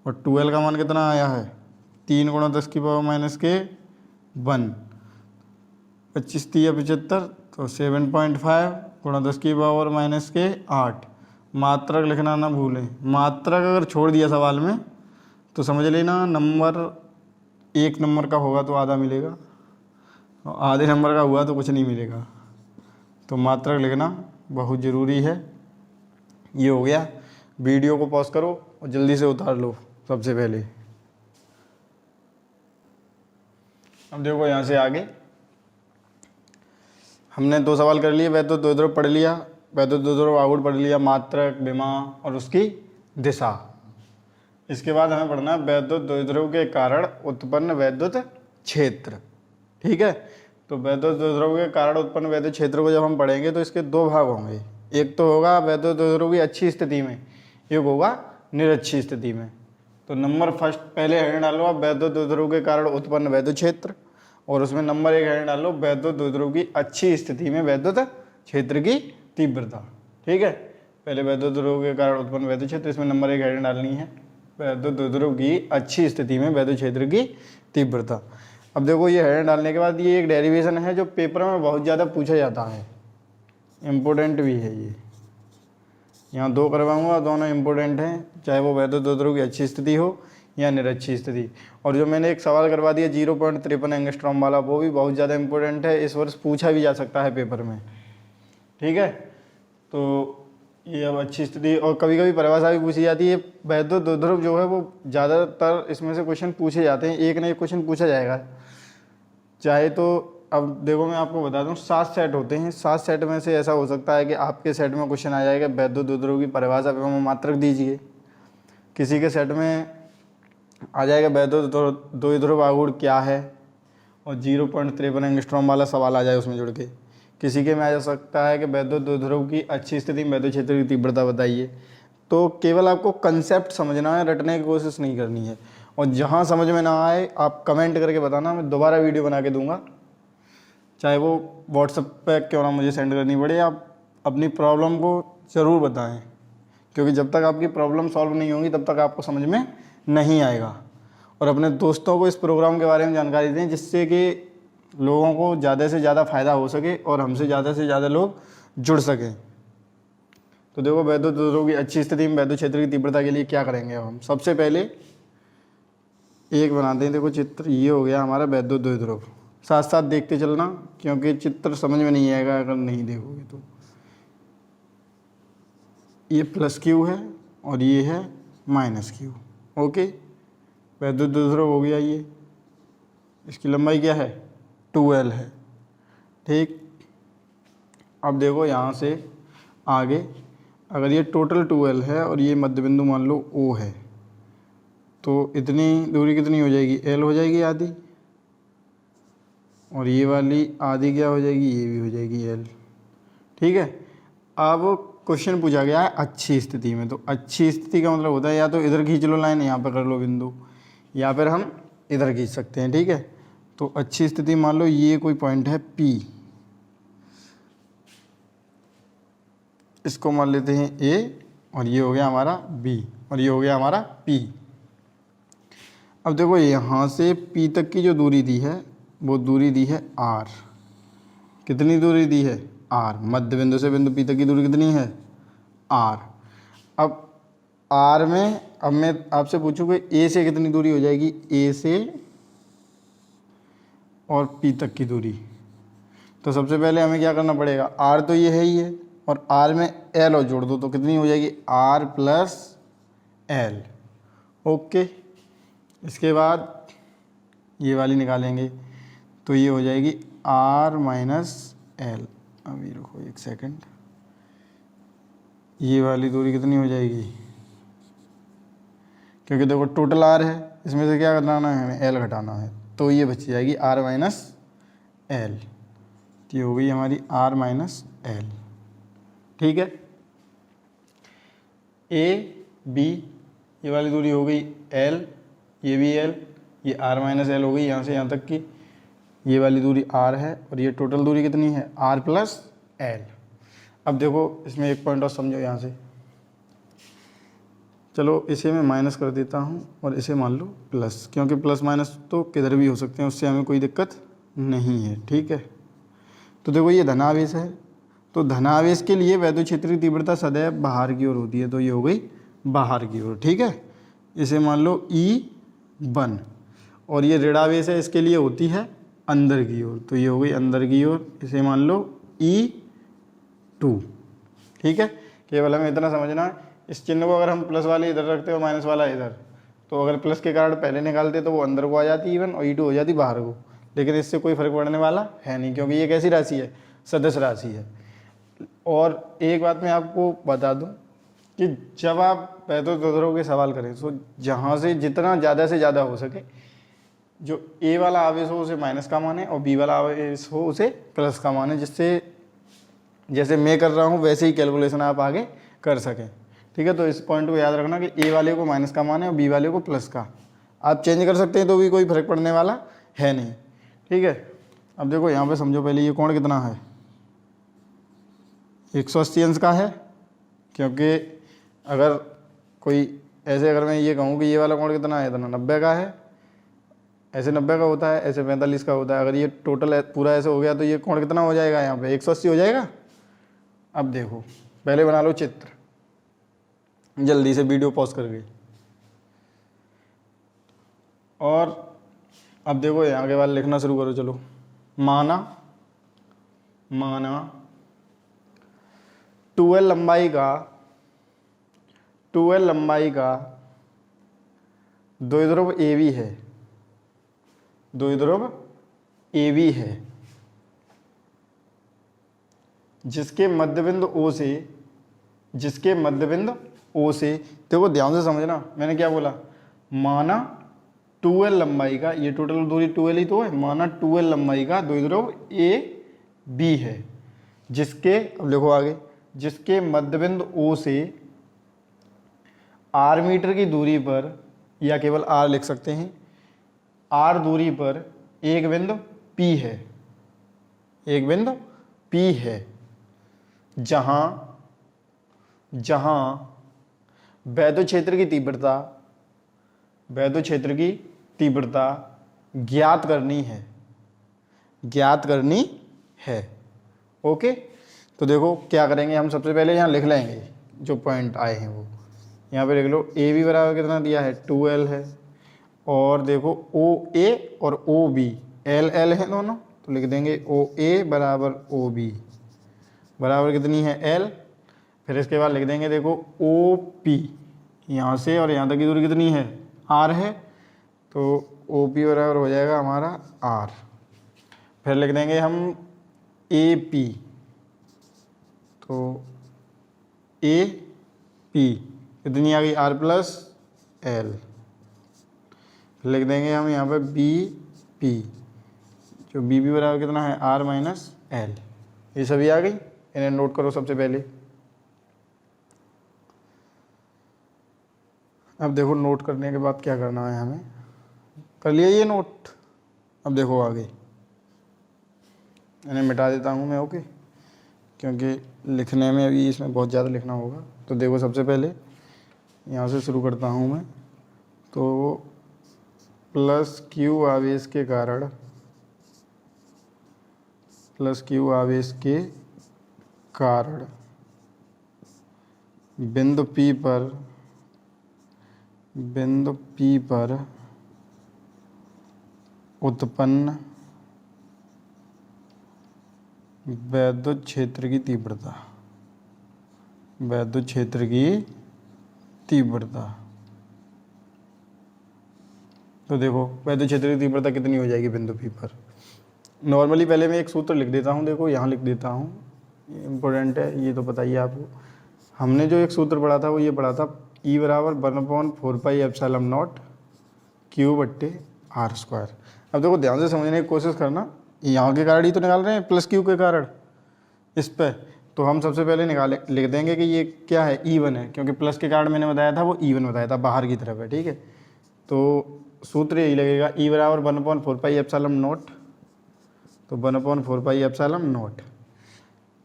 और 2L का मान कितना आया है 3 गुणा 10 की पावर माइनस के 1। 25 3 75, तो 7.5 गुणा 10 की पावर माइनस के 8। मात्रक लिखना ना भूलें, मात्रक अगर छोड़ दिया सवाल में तो समझ लेना नंबर 1 नंबर का होगा तो आधा मिलेगा, और आधे नंबर का हुआ तो कुछ नहीं मिलेगा। तो मात्रक लिखना बहुत ज़रूरी है। ये हो गया, वीडियो को पॉज करो और जल्दी से उतार लो सबसे पहले। अब देखो यहाँ से आगे हमने 2 सवाल कर लिए, वैद्युत द्विध्रुव पढ़ लिया, वैद्युत द्विध्रुव आउट पढ़ लिया, मात्रक, विमा और उसकी दिशा। इसके बाद हमें पढ़ना है वैद्युत द्विध्रुव के कारण उत्पन्न वैद्युत क्षेत्र, ठीक है। तो वैद्युत द्विध्रुव के कारण उत्पन्न वैद्युत क्षेत्र को जब हम पढ़ेंगे तो इसके 2 भाग होंगे। एक तो होगा वैद्युत द्विध्रुव की अच्छी स्थिति में, एक होगा निरक्षी स्थिति में। तो नंबर फर्स्ट पहले हेडिंग डालो आप वैद्युत द्विध्रुव के कारण उत्पन्न वैद्युत क्षेत्र, और उसमें नंबर 1 हेडिंग डालो वैद्युत द्विध्रुव की अच्छी स्थिति में वैद्युत क्षेत्र की तीव्रता, ठीक है। पहले वैद्युत द्विध्रुव के कारण उत्पन्न वैद्युत क्षेत्र, इसमें नंबर 1 हेडिंग डालनी है वैद्युत द्विध्रुव की अच्छी स्थिति में वैद्युत क्षेत्र की तीव्रता। अब देखो ये हेडिंग डालने के बाद ये एक डेरिवेशन है जो पेपर में बहुत ज़्यादा पूछा जाता है, इम्पोर्टेंट भी है ये। यहाँ 2 करवाऊंगा, दोनों इम्पोर्टेंट हैं, चाहे वो वैद्युत द्विध्रुव की अच्छी स्थिति हो या निरक्षी स्थिति। और जो मैंने एक सवाल करवा दिया 0.53 एंगस्ट्रॉम वाला, वो भी बहुत ज़्यादा इम्पोर्टेंट है, इस वर्ष पूछा भी जा सकता है पेपर में, ठीक है। तो ये अब अच्छी स्थिति, और कभी कभी परिभाषा भी पूछी जाती है। वैद्युत द्विध्रुव जो है वो ज़्यादातर इसमें से क्वेश्चन पूछे जाते हैं, एक ना एक क्वेश्चन पूछा जाएगा चाहे तो। अब देखो मैं आपको बता दूं 7 सेट होते हैं, 7 सेट में से ऐसा हो सकता है कि आपके सेट में क्वेश्चन आ जाएगा वैद्युत द्विध्रुव की परिभाषा एवं मात्रक दीजिए, किसी के सेट में आ जाएगा वैद्युत द्विध्रुव आघूर्ण क्या है, और 0.53 एंगस्ट्रॉम वाला सवाल आ जाए उसमें जुड़ के। किसी के में आ जा सकता है कि वैद्युत द्विध्रुव की अच्छी स्थिति में वैद्युत क्षेत्र की तीव्रता बताइए। तो केवल आपको कंसेप्ट समझना है, रटने की कोशिश नहीं करनी है। और जहाँ समझ में ना आए आप कमेंट करके बताना, मैं दोबारा वीडियो बना के दूंगा, चाहे वो व्हाट्सएप पे क्यों ना मुझे सेंड करनी पड़े। आप अपनी प्रॉब्लम को ज़रूर बताएं, क्योंकि जब तक आपकी प्रॉब्लम सॉल्व नहीं होगी तब तक आपको समझ में नहीं आएगा। और अपने दोस्तों को इस प्रोग्राम के बारे में जानकारी दें, जिससे कि लोगों को ज़्यादा से ज़्यादा फ़ायदा हो सके और हमसे ज़्यादा से ज़्यादा लोग जुड़ सकें। तो देखो वैद्युत द्विध्रुव की अच्छी स्थिति में वैद्युत क्षेत्र की तीव्रता के लिए क्या करेंगे। अब हम सबसे पहले एक बनाते हैं, देखो चित्र ये हो गया हमारा वैद्युत द्विध्रुव, साथ साथ देखते चलना, क्योंकि चित्र समझ में नहीं आएगा अगर नहीं देखोगे तो। ये प्लस क्यू है और ये है माइनस क्यू। ओके, वैद्युत द्विध्रुव हो गया ये। इसकी लंबाई क्या है? 2L है। ठीक, अब देखो यहाँ से आगे, अगर ये टोटल 2L है और ये मध्य बिंदु मान लो O है, तो इतनी दूरी कितनी हो जाएगी? L हो जाएगी आधी, और ये वाली आधी क्या हो जाएगी? ये भी हो जाएगी L। ठीक है, अब क्वेश्चन पूछा गया है अच्छी स्थिति में, तो अच्छी स्थिति का मतलब होता है या तो इधर खींच लो लाइन, यहाँ पर कर लो बिंदु, या फिर हम इधर खींच सकते हैं। ठीक है, तो अच्छी स्थिति मान लो ये कोई पॉइंट है P, इसको मान लेते हैं A, और ये हो गया हमारा B, और ये हो गया हमारा P। अब देखो यहाँ से P तक की जो दूरी दी है वो दूरी दी है R। कितनी दूरी दी है? R। मध्य बिंदु से बिंदु P तक की दूरी कितनी है? R। अब R में अब मैं आपसे पूछूँ कि A से कितनी दूरी हो जाएगी? A से और P तक की दूरी, तो सबसे पहले हमें क्या करना पड़ेगा? R तो ये है ही है, और R में L और जोड़ दो तो कितनी हो जाएगी? R plus L। ओके, इसके बाद ये वाली निकालेंगे तो ये हो जाएगी R माइनस L। अभी रुको एक सेकंड, ये वाली दूरी कितनी हो जाएगी? क्योंकि देखो टोटल R है, इसमें से क्या घटाना है? हमें L घटाना है, तो ये बच जाएगी R माइनस L। तो ये हो गई हमारी R माइनस L। ठीक है, A B ये वाली दूरी हो गई L, ये भी L, ये R माइनस L हो गई यहाँ से यहाँ तक की। ये वाली दूरी R है और ये टोटल दूरी कितनी है? R plus L। अब देखो इसमें एक पॉइंट और समझो यहाँ से, चलो इसे मैं माइनस कर देता हूँ और इसे मान लो प्लस, क्योंकि प्लस माइनस तो किधर भी हो सकते हैं, उससे हमें कोई दिक्कत नहीं है। ठीक है, तो देखो ये धनावेश है, तो धनावेश के लिए वैद्युत क्षेत्र की तीव्रता सदैव बाहर की ओर होती है, तो ये हो गई बाहर की ओर। ठीक है, इसे मान लो E1, और ये ऋणावेश है, इसके लिए होती है अंदर की ओर, तो ये हो गई अंदर की ओर, इसे मान लो E2। ठीक है, केवल हमें इतना समझना है, इस चिन्ह को अगर हम प्लस वाले इधर रखते और माइनस वाला इधर, तो अगर प्लस के कारण पहले निकालते तो वो अंदर को आ जाती E1 और E2 हो जाती बाहर को, लेकिन इससे कोई फर्क पड़ने वाला है नहीं, क्योंकि ये कैसी राशि है? सदिश राशि है। और एक बात मैं आपको बता दूं कि जब आप वैद्युत द्विध्रुव के सवाल करें तो जहाँ से जितना ज़्यादा से ज़्यादा हो सके, जो A वाला आवेश हो उसे माइनस का माने और B वाला आवेश हो उसे प्लस का माने, जिससे जैसे मैं कर रहा हूँ वैसे ही कैलकुलेशन आप आगे कर सकें। ठीक है, तो इस पॉइंट को याद रखना कि A वाले को माइनस का माने और B वाले को प्लस का। आप चेंज कर सकते हैं तो भी कोई फर्क पड़ने वाला है नहीं। ठीक है, अब देखो यहाँ पे समझो पहले ये कोण कितना है? 180 अंश का है, क्योंकि अगर कोई ऐसे अगर मैं ये कहूँ कि ये वाला कोण कितना है, इतना 90 का है, ऐसे 90 का होता है, ऐसे 45 का होता है। अगर ये टोटल पूरा ऐसे हो गया तो ये कोण कितना हो जाएगा? यहाँ पे 180 हो जाएगा। अब देखो पहले बना लो चित्र, जल्दी से वीडियो पॉज कर गई। और अब देखो यहाँ के बाद लिखना शुरू करो। चलो, माना 2L लंबाई का द्विध्रुव AB है, द्विध्रुव AB है, जिसके मध्यबिंदु O से देखो ध्यान से समझना, मैंने क्या बोला? माना 2L लंबाई का, ये टोटल दूरी 2L ही तो है, माना 2L लंबाई का द्विध्रुव AB है, जिसके, अब देखो आगे, जिसके मध्यबिंदु O से R मीटर की दूरी पर, या केवल R लिख सकते हैं, R दूरी पर एक बिंदु P है, एक बिंदु P है, जहां वैद्युत क्षेत्र की तीव्रता ज्ञात करनी है। ओके, तो देखो क्या करेंगे हम, सबसे पहले यहाँ लिख लेंगे जो पॉइंट आए हैं वो यहाँ पे लिख लो। ए बराबर कितना दिया है? 2L है, और देखो OA और OB एल एल है दोनों, तो लिख देंगे ओ ए बराबर ओ बी बराबर कितनी है एल। फिर इसके बाद लिख देंगे देखो ओ पी, यहाँ से और यहाँ तक की दूरी कितनी है आर है, तो ओ पी बराबर हो जाएगा हमारा आर। फिर लिख देंगे हम ए पी, तो ए पी कितनी आ गई आर प्लस एल। फिर लिख देंगे हम यहाँ पे बी पी, जो बी पी बराबर कितना है आर माइनस एल। ये सभी आ गई, इन्हें नोट करो सबसे पहले। अब देखो नोट करने के बाद क्या करना है हमें, कर लिया ये नोट। अब देखो आगे, इन्हें मिटा देता हूँ मैं, ओके, क्योंकि लिखने में अभी इसमें बहुत ज़्यादा लिखना होगा। तो देखो सबसे पहले यहाँ से शुरू करता हूँ मैं। तो प्लस क्यू आवेश के कारण, प्लस क्यू आवेश के कारण बिंदु P पर उत्पन्न वैद्युत क्षेत्र की तीव्रता, वैद्युत क्षेत्र की तीव्रता। तो देखो वैद्युत क्षेत्र की तीव्रता कितनी हो जाएगी बिंदु P पर। नॉर्मली पहले मैं एक सूत्र लिख देता हूँ, देखो यहाँ लिख देता हूँ, इम्पोर्टेंट है, ये तो पता ही है आपको। हमने जो एक सूत्र पढ़ा था वो ये पढ़ा था E बराबर 1/4 पाई एप्सिलॉन नॉट क्यू बट्टे आर स्क्वायर। अब देखो ध्यान से समझने की कोशिश करना, यहाँ के कारण ही तो निकाल रहे हैं प्लस क्यू के कारण इस पे। तो हम सबसे पहले लिख देंगे कि ये क्या है E1 है, क्योंकि प्लस के कारण मैंने बताया था वो E1 बताया था, बाहर की तरफ है, ठीक है। तो सूत्र यही लगेगा E बराबर 1/4 पाई एप्सिलॉन नॉट, तो 1/4 पाई एप्सिलॉन नॉट।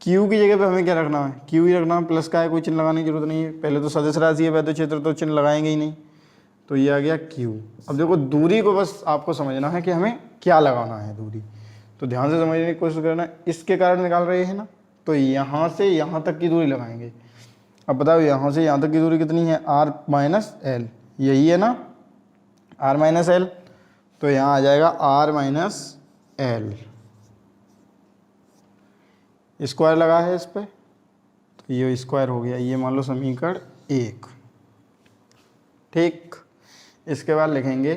क्यू की जगह पे हमें क्या रखना है, क्यू ही रखना है, प्लस का है, कोई चिन्ह लगाने की जरूरत नहीं है। पहले तो सदिश राशि है वैद्युत क्षेत्र, तो चिन्ह लगाएंगे ही नहीं, तो ये आ गया क्यू। अब देखो दूरी को बस आपको समझना है कि हमें क्या लगाना है दूरी, तो ध्यान से समझने की कोशिश करना। इसके कारण निकाल रहे हैं ना, तो यहाँ से यहाँ तक की दूरी लगाएंगे। अब बताओ यहाँ से यहाँ तक की दूरी कितनी है आर माइनस एल, यही है ना आर माइनस एल, तो यहाँ आ जाएगा आर माइनस एल, स्क्वायर लगा है इस पर, तो ये स्क्वायर हो गया, ये मान लो समीकरण 1, ठीक। इसके बाद लिखेंगे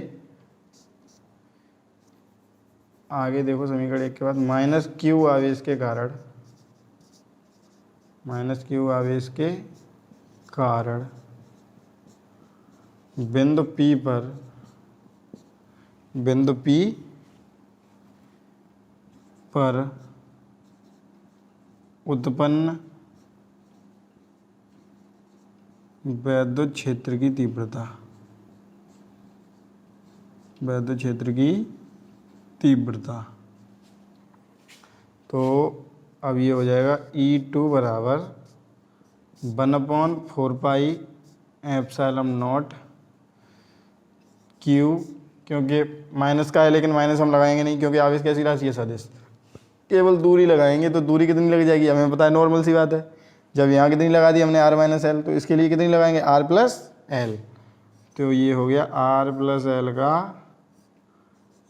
आगे, देखो समीकरण 1 के बाद माइनस क्यू आवेश के कारण, माइनस क्यू आवेश के कारण बिंदु P पर, बिंदु P पर उत्पन्न वैद्युत क्षेत्र की तीव्रता, वैद्युत क्षेत्र की तीव्रता। तो अब ये हो जाएगा E2 बराबर 1/4 पाई एप्सिलॉन नॉट क्यू, क्योंकि माइनस का है लेकिन माइनस हम लगाएंगे नहीं, क्योंकि आवेश कैसी राशि है सदिश, केवल दूरी लगाएंगे। तो दूरी कितनी लग जाएगी हमें पता है, नॉर्मल सी बात है। जब यहाँ कितनी लगा दी हमने आर माइनस एल, तो इसके लिए कितनी लगाएंगे आर प्लस एल, तो ये हो गया आर प्लस एल का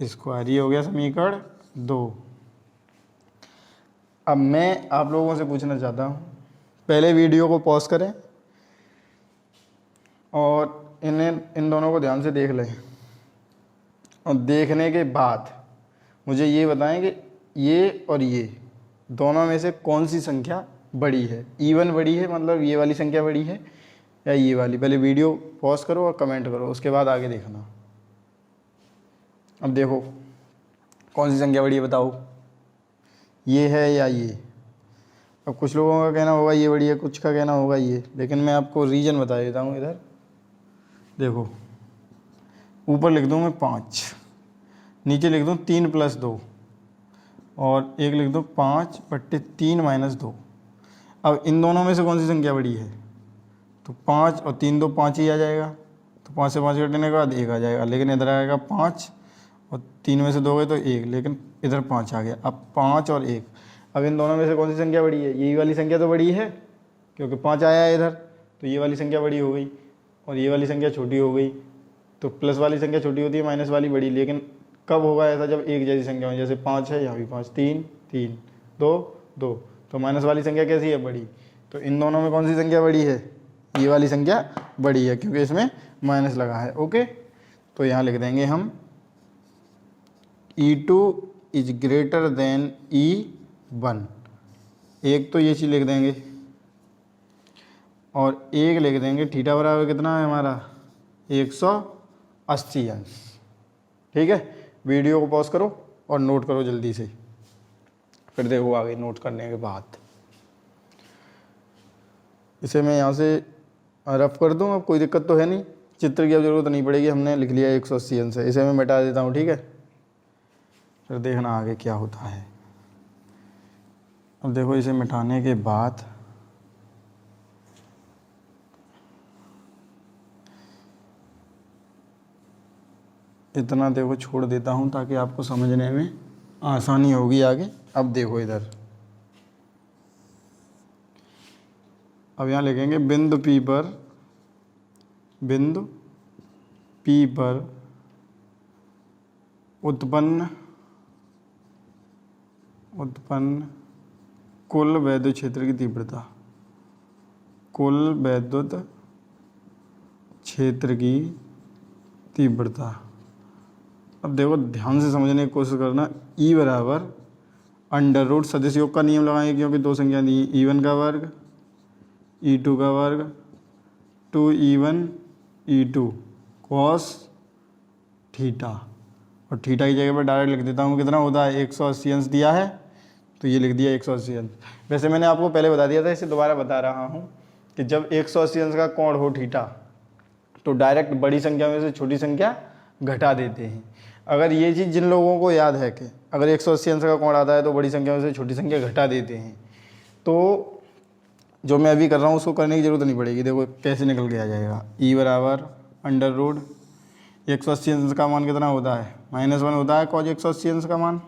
स्क्वायर, ये हो गया समीकरण 2। अब मैं आप लोगों से पूछना चाहता हूँ, पहले वीडियो को पॉज करें और इन दोनों को ध्यान से देख लें, और देखने के बाद मुझे ये बताएं कि ये और ये दोनों में से कौन सी संख्या बड़ी है। E1 बड़ी है, मतलब ये वाली संख्या बड़ी है, या ये वाली। पहले वीडियो पॉज करो और कमेंट करो, उसके बाद आगे देखना। अब देखो कौन सी संख्या बड़ी है बताओ, ये है या ये। अब कुछ लोगों का कहना होगा ये बड़ी है, कुछ का कहना होगा ये, लेकिन मैं आपको रीजन बता देता हूँ। इधर देखो, ऊपर लिख दूँ मैं 5, नीचे लिख दूँ 3 + 2, और एक लिख दो 5/3 - 2। अब इन दोनों में से कौन सी संख्या बड़ी है, तो 5 और 3 2 5 ही आ जाएगा, तो 5 से 5 घटने के बाद 1 आ जाएगा, लेकिन इधर आएगा 5 और 3 में से 2 गए तो 1, लेकिन इधर 5 आ गया। अब 5 और 1, अब इन दोनों में से कौन सी संख्या बड़ी है, यही वाली संख्या तो बड़ी है, क्योंकि 5 आया है इधर, तो ये वाली संख्या बड़ी हो गई, और ये वाली संख्या छोटी हो गई। तो प्लस वाली संख्या छोटी होती है, माइनस वाली बड़ी, लेकिन कब होगा ऐसा? जब एक जैसी संख्या हो, जैसे 5 है, यहाँ भी 5, 3 3 2 2, तो माइनस वाली संख्या कैसी है? बड़ी। तो इन दोनों में कौन सी संख्या बड़ी है? ये वाली संख्या बड़ी है, क्योंकि इसमें माइनस लगा है। ओके, तो यहाँ लिख देंगे हम E2 is greater than E1। एक तो ये चीज़ लिख देंगे, और एक लिख देंगे थीटा बराबर कितना है हमारा? 180 अंश। ठीक है, वीडियो को पॉज करो और नोट करो जल्दी से, फिर देखो आगे नोट करने के बाद। इसे मैं यहाँ से रफ कर दूँ, अब कोई दिक्कत तो है नहीं, चित्र की अब जरूरत नहीं पड़ेगी, हमने लिख लिया 180 अंश है। इसे मैं मिटा देता हूँ, ठीक है, फिर देखना आगे क्या होता है। अब देखो इसे मिटाने के बाद इतना देखो छोड़ देता हूँ ताकि आपको समझने में आसानी होगी आगे। अब देखो इधर, अब यहाँ लिखेंगे बिंदु P पर उत्पन्न कुल वैद्युत क्षेत्र की तीव्रता, कुल वैद्युत क्षेत्र की तीव्रता। अब देखो ध्यान से समझने की कोशिश करना। E बराबर अंडर रूट सदिश योग का नियम लगाएंगे, क्योंकि दो संख्या दी, E1 का वर्ग E2 का वर्ग 2E1 E2 cos थीटा, और थीटा की जगह पर डायरेक्ट लिख देता हूँ कितना होता है? 180 अंश दिया है, तो ये लिख दिया 180 अंश। वैसे मैंने आपको पहले बता दिया था, इसे दोबारा बता रहा हूँ कि जब 180 अंश का कोण हो थीटा, तो डायरेक्ट बड़ी संख्या में से छोटी संख्या घटा देते हैं। अगर ये चीज़ जिन लोगों को याद है कि अगर 180 अंश का कोण आता है तो बड़ी संख्या में से छोटी संख्या घटा देते हैं, तो जो मैं अभी कर रहा हूँ उसको करने की ज़रूरत नहीं पड़ेगी। देखो कैसे निकल के आ जाएगा। E बराबर अंडर रूट 180 अंश का मान कितना होता है? -1 होता है cos 180 अंश का मान।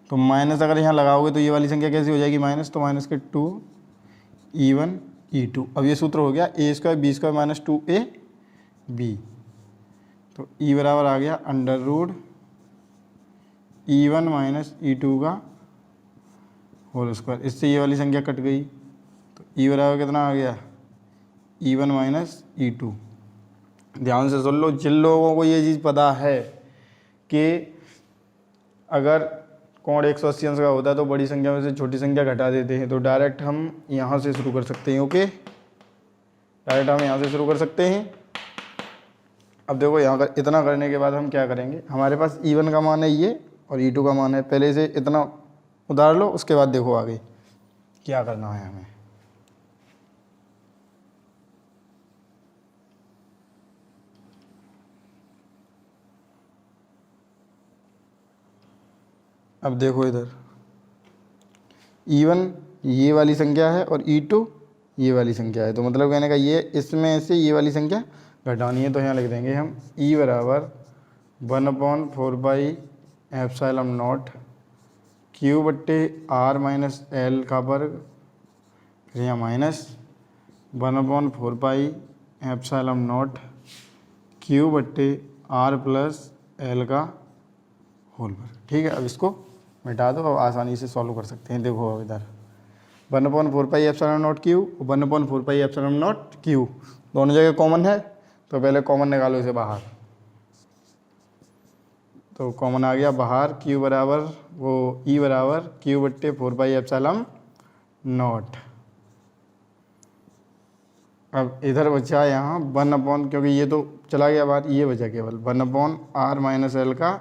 तो माइनस अगर यहाँ लगाओगे तो ये वाली संख्या कैसी हो जाएगी? माइनस, तो माइनस के 2E1 E2। अब ये सूत्र हो गया a² b² माइनस 2ab। तो E बराबर आ गया under root E1 minus E2 का होल स्क्वायर। इससे ये वाली संख्या कट गई, तो E बराबर कितना आ गया? E1 minus E2। ध्यान से सुन लो, जिन लोगों को ये चीज़ पता है कि अगर कोण 180 अंश का होता है तो बड़ी संख्या में से छोटी संख्या घटा देते हैं, तो डायरेक्ट हम यहाँ से शुरू कर सकते हैं। ओके, डायरेक्ट हम यहाँ से शुरू कर सकते हैं। अब देखो यहाँ कर इतना करने के बाद हम क्या करेंगे? हमारे पास E1 का मान है ये, और E2 का मान है। पहले से इतना उतार लो, उसके बाद देखो आगे क्या करना है हमें। अब देखो इधर E1 ये वाली संख्या है और E2 ये वाली संख्या है, तो मतलब कहने का ये इसमें से ये वाली संख्या घटानी है। तो यहाँ लिख देंगे हम E बराबर 1/4π∈0 Q बट्टे R माइनस L का वर्ग, फिर यहाँ माइनस 1/4π∈0 Q बट्टे R प्लस L का होल वर्ग। ठीक है, अब इसको मिटा दो, अब आसानी से सॉल्व कर सकते हैं। देखो अब इधर 1/4π∈0 Q, 1/4π∈0 Q दोनों जगह कॉमन है, तो पहले कॉमन निकालो इसे बाहर। तो कॉमन आ गया बाहर, Q बराबर वो E बराबर Q बट्टे 4π∈0। अब इधर बचा यहाँ 1/, क्योंकि ये तो चला गया बाहर, ये बचा केवल 1/R माइनस L का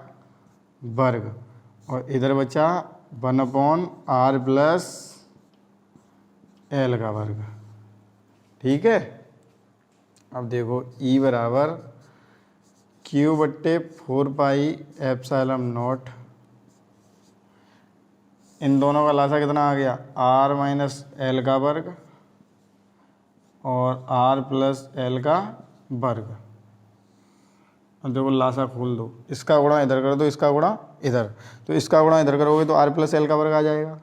वर्ग, और इधर बचा 1/R प्लस L का वर्ग। ठीक है, अब देखो E बराबर Q बट्टे 4π∈0, इन दोनों का लासा कितना आ गया? R माइनस L का वर्ग और R प्लस L का वर्ग। अब देखो लासा खोल दो, इसका गुणा इधर कर दो, इसका गुणा इधर, तो इसका गुणा इधर करोगे तो R प्लस L का वर्ग आ जाएगा,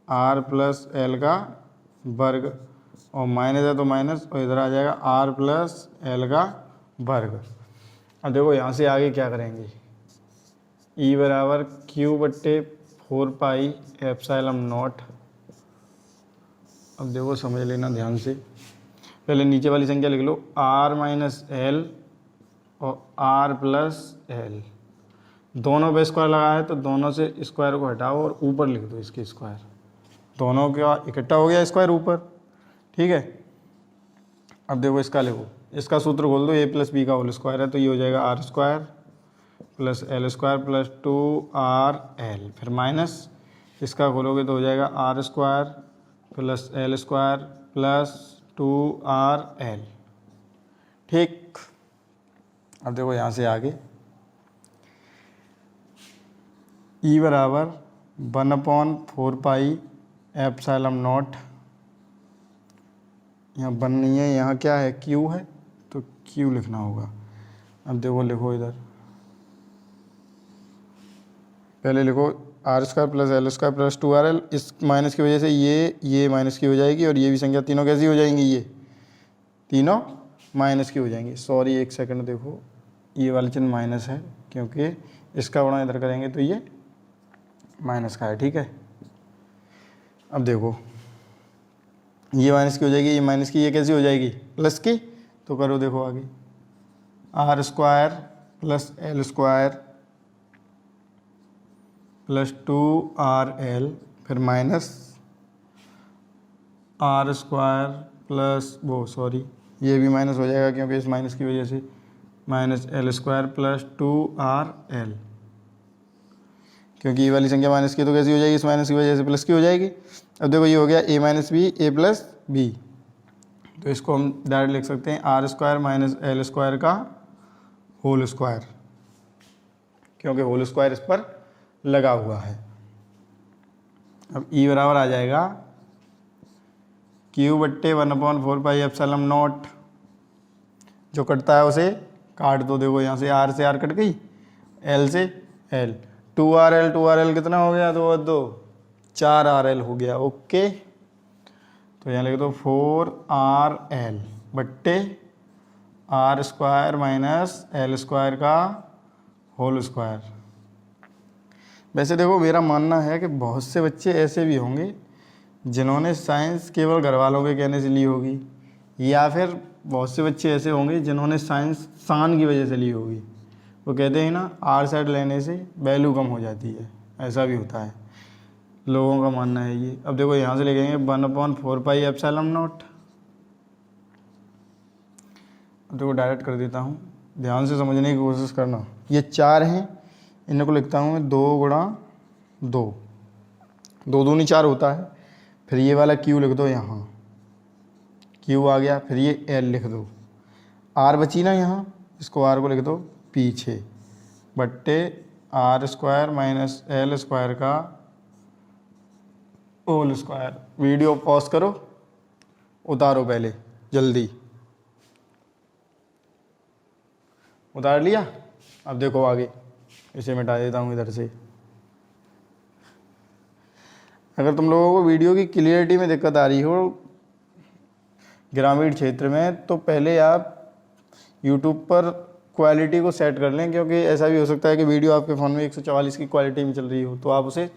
R प्लस L का वर्ग, और माइनस है तो माइनस, और इधर आ जाएगा R प्लस L का वर्ग। अब देखो यहाँ से आगे क्या करेंगे, ई बराबर क्यू बट्टे 4πε0। अब देखो समझ लेना ध्यान से, पहले नीचे वाली संख्या लिख लो r-l और r+l, दोनों पे स्क्वायर लगा है तो दोनों से स्क्वायर को हटाओ और ऊपर लिख दो इसके स्क्वायर, दोनों का इकट्ठा हो गया स्क्वायर ऊपर, ठीक है। अब देखो इसका लिखो, इसका सूत्र खोल दो, a+b का होल स्क्वायर है तो ये हो जाएगा r² + l² + 2rl, फिर माइनस इसका खोलोगे तो हो जाएगा r² + l² + 2rl, ठीक। अब देखो यहाँ से आगे e बराबर 1/4πε0, यहाँ 1 नहीं है, यहाँ क्या है q है तो q लिखना होगा। अब देखो लिखो इधर, पहले लिखो r² + l² + 2rl, इस माइनस की वजह से ये माइनस की हो जाएगी और ये भी संख्या तीनों कैसी हो जाएंगी, ये तीनों माइनस की हो जाएंगी। सॉरी एक सेकंड, देखो ये वाला चिन्ह माइनस है क्योंकि इसका गुणा इधर करेंगे तो ये माइनस का है, ठीक है। अब देखो ये माइनस की हो जाएगी, ये माइनस की, ये कैसी हो जाएगी प्लस की, तो करो देखो आगे r² + l² + 2rl, फिर माइनस r² ये भी माइनस हो जाएगा क्योंकि इस माइनस की वजह से -l² + 2rl, क्योंकि ये वाली संख्या माइनस की तो कैसी हो जाएगी, इस माइनस की वजह से प्लस की हो जाएगी। अब देखो ये हो गया a-b a+b, तो इसको हम डायरेक्ट लिख सकते हैं r² - l² का होल स्क्वायर, क्योंकि होल स्क्वायर इस पर लगा हुआ है। अब e बराबर आ जाएगा q बट्टे 1/4πε0, जो कटता है उसे काट दो, देखो यहाँ से r कट गई, l से l, 2rl कितना हो गया, 2 और 2 4rl हो गया, ओके। तो यहाँ लिख दो 4rl बट्टे r² - l² का होल स्क्वायर। वैसे देखो मेरा मानना है कि बहुत से बच्चे ऐसे भी होंगे जिन्होंने साइंस केवल घर वालों के कहने से ली होगी, या फिर बहुत से बच्चे ऐसे होंगे जिन्होंने साइंस शान की वजह से ली होगी। वो कहते हैं ना r साइड लेने से वैल्यू कम हो जाती है, ऐसा भी होता है, लोगों का मानना है ये। अब देखो यहाँ से लिखेंगे 1/4πε0, अब देखो डायरेक्ट कर देता हूँ, ध्यान से समझने की कोशिश करना। ये 4 हैं, इनको लिखता हूँ मैं 2 × 2, 2 दूनी 4 होता है। फिर ये वाला q लिख दो, यहाँ q आ गया, फिर ये l लिख दो, r बची ना यहाँ, इसको r को लिख दो पीछे, बट्टे r² - l² का होल स्क्वायर। वीडियो पॉज करो, उतारो पहले जल्दी, उतार लिया। अब देखो आगे, इसे मिटा देता हूँ इधर से। अगर तुम लोगों को वीडियो की क्लियरिटी में दिक्कत आ रही हो ग्रामीण क्षेत्र में, तो पहले आप YouTube पर क्वालिटी को सेट कर लें, क्योंकि ऐसा भी हो सकता है कि वीडियो आपके फ़ोन में 144 की क्वालिटी में चल रही हो, तो आप उसे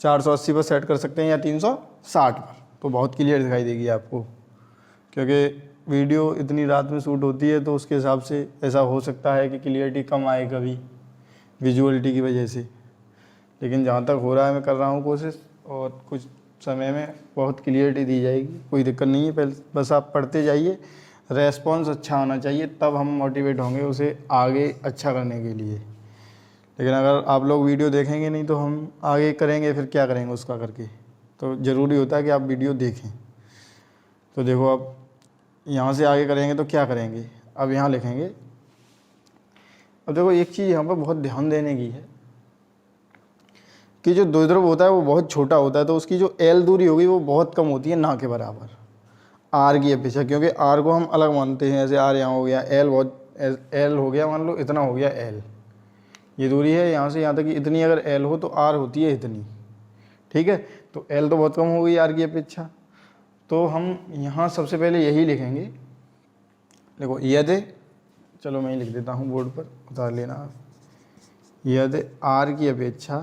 480 पर सेट कर सकते हैं या 360 पर, तो बहुत क्लियर दिखाई देगी आपको। क्योंकि वीडियो इतनी रात में शूट होती है तो उसके हिसाब से ऐसा हो सकता है कि क्लियरिटी कम आए कभी विजुअलिटी की वजह से, लेकिन जहाँ तक हो रहा है मैं कर रहा हूँ कोशिश, और कुछ समय में बहुत क्लियरिटी दी जाएगी, कोई दिक्कत नहीं है। पहले बस आप पढ़ते जाइए, रेस्पॉन्स अच्छा होना चाहिए, तब हम मोटिवेट होंगे उसे आगे अच्छा करने के लिए। लेकिन अगर आप लोग वीडियो देखेंगे नहीं तो हम आगे करेंगे, फिर क्या करेंगे उसका करके, तो ज़रूरी होता है कि आप वीडियो देखें। तो देखो अब यहाँ से आगे करेंगे तो क्या करेंगे, अब यहाँ लिखेंगे। अब देखो एक चीज़ यहाँ पर बहुत ध्यान देने की है कि जो द्विध्रुव होता है वो बहुत छोटा होता है, तो उसकी जो एल दूरी होगी वो बहुत कम होती है, ना के बराबर आर की अपेक्षा, क्योंकि आर को हम अलग मानते हैं। जैसे आर यहाँ हो गया, एल बहुत एल हो गया, मान लो इतना हो गया एल, ये दूरी है यहाँ से यहाँ तक, इतनी अगर एल हो तो आर होती है इतनी, ठीक है। तो एल तो बहुत कम हो गई आर की अपेक्षा, तो हम यहाँ सबसे पहले यही लिखेंगे। देखो यदि चलो मैं ही लिख देता हूँ, बोर्ड पर उतार लेना आप। यदि r की अपेक्षा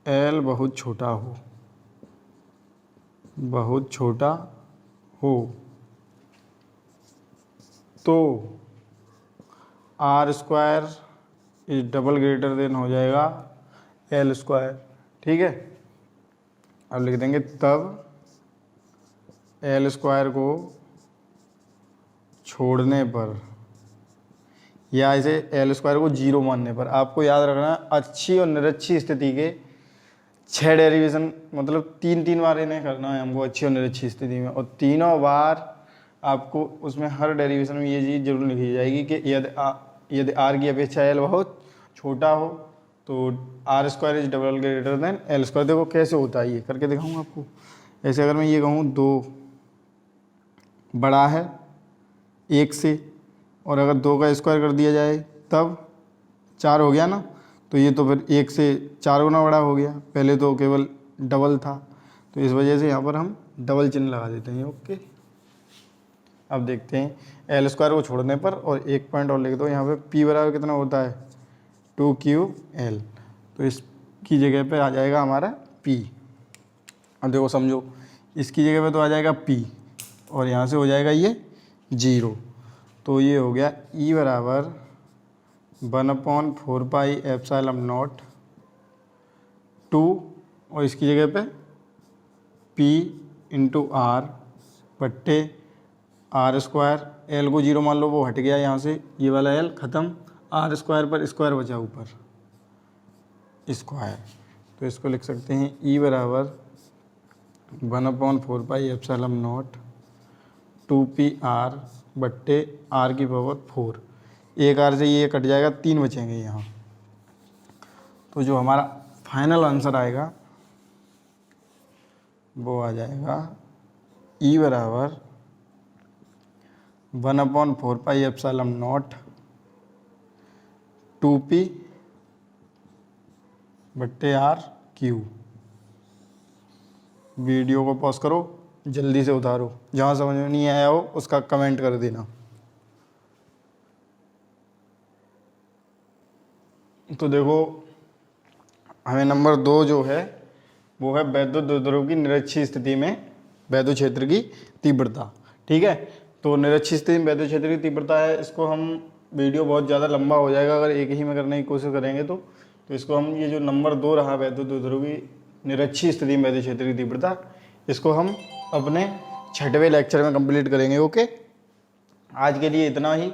l बहुत छोटा हो, बहुत छोटा हो, तो r square is double greater than हो जाएगा l स्क्वायर। ठीक है, अब लिख देंगे तब l स्क्वायर को छोड़ने पर या इसे l स्क्वायर को 0 मानने पर, आपको याद रखना अच्छी और निरक्षी स्थिति के 6 डेरिवेशन, मतलब 3 बार इन्हें करना है हमको अच्छी और निरक्षी स्थिति में, और तीनों बार आपको उसमें हर डेरिवेशन में ये चीज़ जरूर लिखी जाएगी कि यदि r की अपेक्षा l बहुत छोटा हो तो r square is double greater than l square. देखो कैसे होता है, ये करके दिखाऊंगा आपको। ऐसे अगर मैं ये कहूँ 2 बड़ा है 1 से, और अगर 2 का स्क्वायर कर दिया जाए तब 4 हो गया ना, तो ये तो फिर 1 से 4 गुना बड़ा हो गया, पहले तो केवल डबल था, तो इस वजह से यहाँ पर हम डबल चिन्ह लगा देते हैं। ओके, अब देखते हैं l स्क्वायर को छोड़ने पर, और एक पॉइंट और लिख दो यहाँ पे, p बराबर कितना होता है 2ql, तो इसकी जगह पे आ जाएगा हमारा p। अब देखो समझो, इसकी जगह पे तो आ जाएगा p और यहाँ से हो जाएगा ये 0, तो ये हो गया e बराबर 1/4πε0 2, और इसकी जगह पे p इंटू r बट्टे r स्क्वायर, l को 0 मान लो, वो हट गया यहाँ से, ये वाला l ख़त्म, r स्क्वायर पर स्क्वायर बचा ऊपर स्क्वायर, तो इसको लिख सकते हैं e बराबर 1/4πε0 2pr बट्टे r की पावर 4, एक r से ये कट जाएगा, 3 बचेंगे यहाँ। तो जो हमारा फाइनल आंसर आएगा वो आ जाएगा e बराबर 1/4πε0 2p बट्टे r क्यू। वीडियो को पॉज करो, जल्दी से उतारो, जहाँ समझ में नहीं आया हो उसका कमेंट कर देना। तो देखो हमें नंबर 2 जो है वो है वैद्युत द्विध्रुव की निरक्षीय स्थिति में वैद्युत क्षेत्र की तीव्रता। ठीक है, तो निरक्षीय स्थिति में वैद्युत क्षेत्र की तीव्रता है, इसको हम वीडियो बहुत ज़्यादा लंबा हो जाएगा अगर एक ही में करने की कोशिश करेंगे तो इसको हम, ये जो नंबर 2 रहा वैद्युत द्विध्रुव की निरक्षीय स्थिति में वैद्युत क्षेत्र की तीव्रता, इसको हम अपने 6वें लेक्चर में कंप्लीट करेंगे। ओके, आज के लिए इतना ही।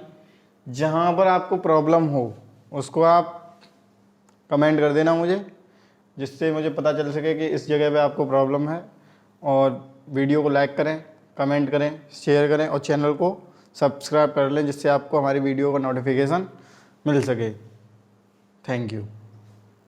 जहाँ पर आपको प्रॉब्लम हो उसको आप कमेंट कर देना मुझे, जिससे मुझे पता चल सके कि इस जगह पे आपको प्रॉब्लम है। और वीडियो को लाइक करें, कमेंट करें, शेयर करें और चैनल को सब्सक्राइब कर लें, जिससे आपको हमारी वीडियो का नोटिफिकेशन मिल सके। Thank you.